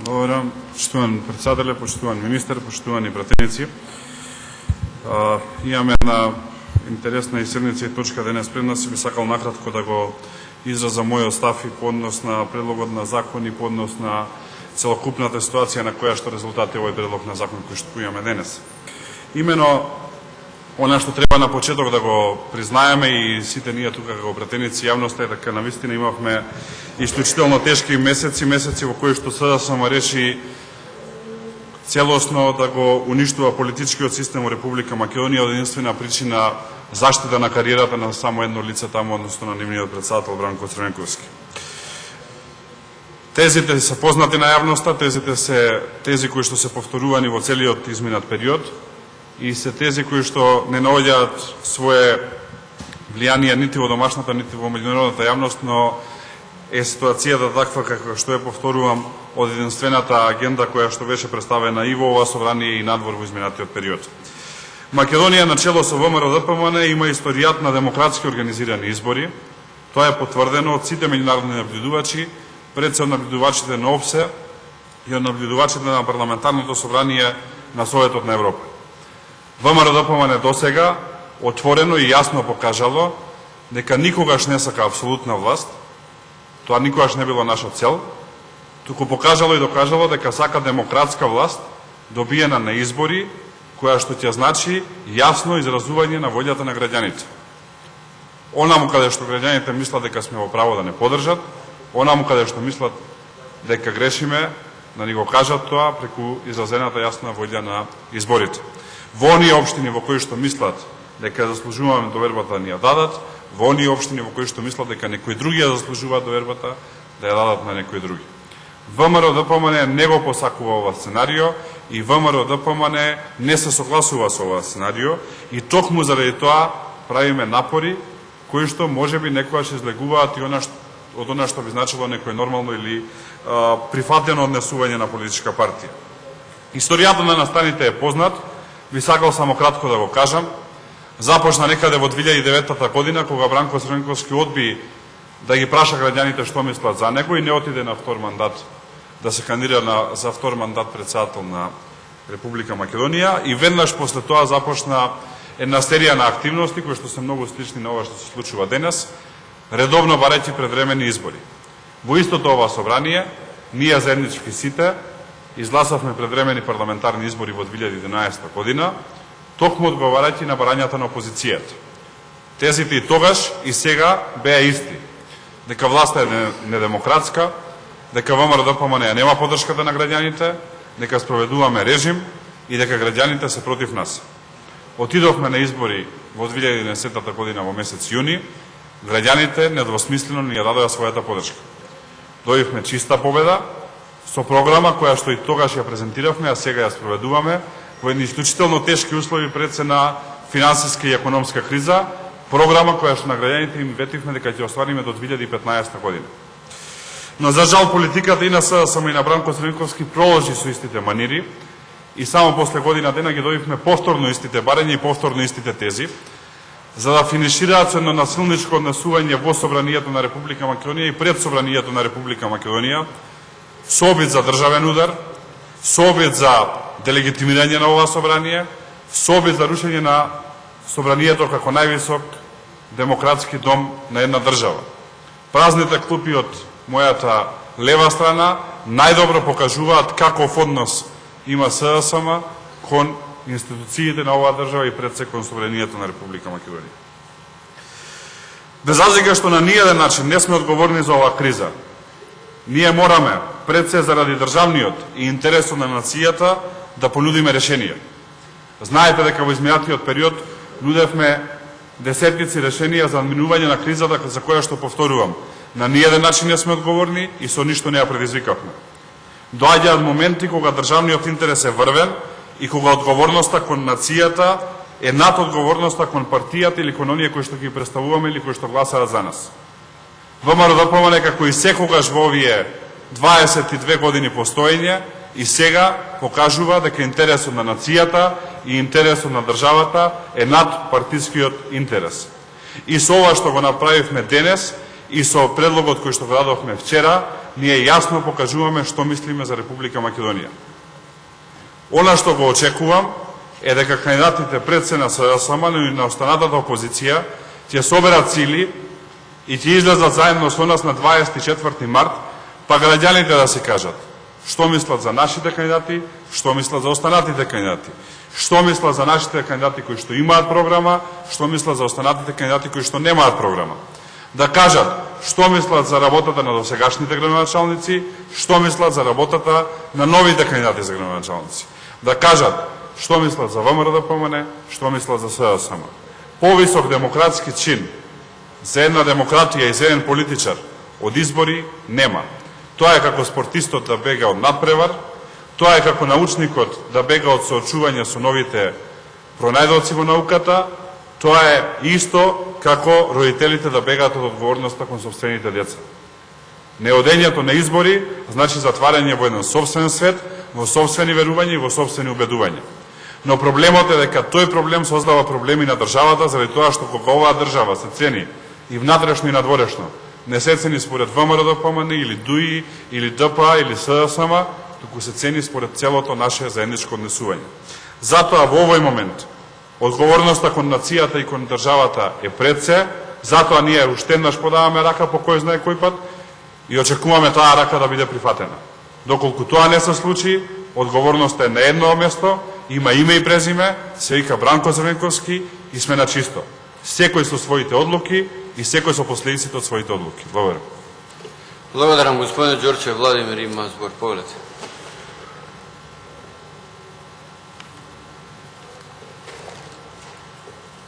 Благодарам, почитуван председателе, почитуван министер, почитувани пратеници. Имаме една интересна и седница и точка денес пред нас и би сакал накратко да го изразам мојот став и по однос на предлогот на закон и по однос на целокупната ситуација на која што резултат е овој предлог на закон кој што имаме денес. Имено, она што треба на почеток да го признаеме и сите ние тука како пратеници јавноста е дека навистина имавме исклучително тешки месеци во кои што СДСМ реши целосно да го уништува политичкиот систем во Република Македонија од единствена причина заштита на кариерата на само едно лице таму, односно на нивниот председател Бранко Црвенковски. Тезите се познати на јавноста, тезите се тези кои што се повторувани во целиот изминат период и се тези кои што не наоѓаат свое влијание нити во домашната, нити во меѓународната јавност, но е ситуацијата таква каква што ја повторувам од единствената агенда која што беше представена и во ова собрание и надвор во изминатиот период. Македонија начело со ВМРО-ДПМН има историјат на демократски организирани избори. Тоа е потврдено од сите меѓународни наблюдувачи, пред се од наблюдувачите на ОПСЕ и од наблюдувачите на парламентарното собрание на Советот на Европа. ВМРО-ДПМН досега отворено и јасно покажало дека никогаш не сака апсолутна власт. Тоа никогаш не било наша цел, туку покажало и докажало дека сака демократска власт добиена на избори, која што ќе значи јасно изразување на волјата на граѓаните. Онаму каде што граѓаните мислат дека сме во право да не поддржат, онаму каде што мислат дека грешиме, да ни го кажат тоа преку изразената јасна волја на изборите. Во оние општини во кои што мислат дека заслужуваме довербата да ни ја дадат, во оние општини во кои што мислат дека некои други ја заслужуваат довербата да ја дадат на некои други. ВМРО-ДПМН не го посакува ова сценарио и ВМРО-ДПМН не се согласува со ова сценарио и токму заради тоа правиме напори кои што можеби некогаш излегуваат и од она што би значило некој нормално или прифатено однесување на политичка партија. Историјата на настаните е познат, би сакал само кратко да го кажам. Започна некаде во 2009 година, кога Бранко Црвенковски одби да ги праша граѓаните што мислат за него и не отиде на втор мандат, да се кандидира за втор мандат председател на Република Македонија и веднаш после тоа започна една серија на активности кои што се многу слични на ова што се случува денес, редовно барајќи предвремени избори. Во истото ова собрание, ние заеднички сите изгласавме предвремени парламентарни избори во 2011 година, токму одговарајќи на барањата на опозицијата. Тезите и тогаш и сега беа исти. Дека власта е недемократска, дека ВМРО-ДПМН нема поддршката на граѓаните, дека спроведуваме режим и дека граѓаните се против нас. Отидовме на избори во 2010 година во месец јуни, граѓаните недвосмислено ни ја дадоа својата поддршка. Дојдовме чиста победа, со програма која што и тогаш ја презентиравме, а сега ја спроведуваме, во едни исклучително тешки услови пред се на финансиска и економска криза, програма која што на граѓаните им ветивме дека ќе оствариме до 2015 година. Но за жал политиката и на СДСМ и на Бранко Црвенковски проложи со истите манири и само после година дена ги добивме повторно истите барања и повторно истите тези, за да финишираат со едно насилничко однесување во собранието на Република Македонија и пред собранието на Република Македонија, со обид за државен удар, со обид за делегитимирање на ова собрание, со обид за рушење на собранието како највисок демократски дом на една држава. Празните клупи од мојата лева страна најдобро покажуваат каков однос има СДСМ кон институциите на оваа држава и пред се кон собранието на Република Македонија. Без разлика што на ниеден начин не сме одговорни за оваа криза, ние мораме пред се заради државниот и интересот на нацијата да понудиме решенија. Знаете дека во изминатиот период нудевме десетници решенија за админување на кризата за која што повторувам. На ниеден начин не сме одговорни и со ништо не ја предизвикавме. Доаѓаат моменти кога државниот интерес е врвен и кога одговорноста кон нацијата е над одговорноста кон партијата или кон оние кои што ги представуваме или кои што гласаат за нас. ВМРО-ДПМН како и секогаш во овие 22 години постоење и сега покажува дека интересот на нацијата и интересот на државата е над партискиот интерес. И со ова што го направивме денес и со предлогот кој што го дадовме вчера, ние јасно покажуваме што мислиме за Република Македонија. Она што го очекувам е дека кандидатите пред се на СДСМ и на останатата опозиција ќе соберат сили и ќе излезат заедно со нас на 24 март, па граѓаните да се кажат што мислат за нашите кандидати, што мислат за останатите кандидати, што мислат за нашите кандидати кои што имаат програма, што мислат за останатите кандидати кои што немаат програма. Да кажат што мислат за работата на досегашните градоначалници, што мислат за работата на новите кандидати за градоначалници. Да кажат што мислат за ВМРО-ДПМН, што мислат за СДСМ. Повисок демократски чин за една демократија и за еден политичар од избори нема. Тоа е како спортистот да бега од надпревар, тоа е како научникот да бега од соочување со новите пронајдоци во науката, тоа е исто како родителите да бегаат од одговорноста кон сопствените деца. Неодењето на избори значи затварање во еден сопствен свет, во сопствени верувања и во сопствени убедувања. Но проблемот е дека тој проблем создава проблеми на државата заради тоа што кога оваа држава се цени и внатрешно и надворешно, не се цени според ВМРО-ДПМН или ДУИ или ДПА или СДСМ, туку се цени според целото наше заедничко однесување. Затоа во овој момент одговорноста кон нацијата и кон државата е пред се, затоа ние уште еднаш подаваме рака по кој знае кој пат и очекуваме таа рака да биде прифатена. Доколку тоа не се случи, одговорноста е на едно место, има име и презиме, се вика Бранко Зрвенковски и сме на чисто. Секој со своите одлуки и секој со последиците од своите одлуки. Благодарам. Благодарам, господин Ѓорче. Владимир има збор. Поглед.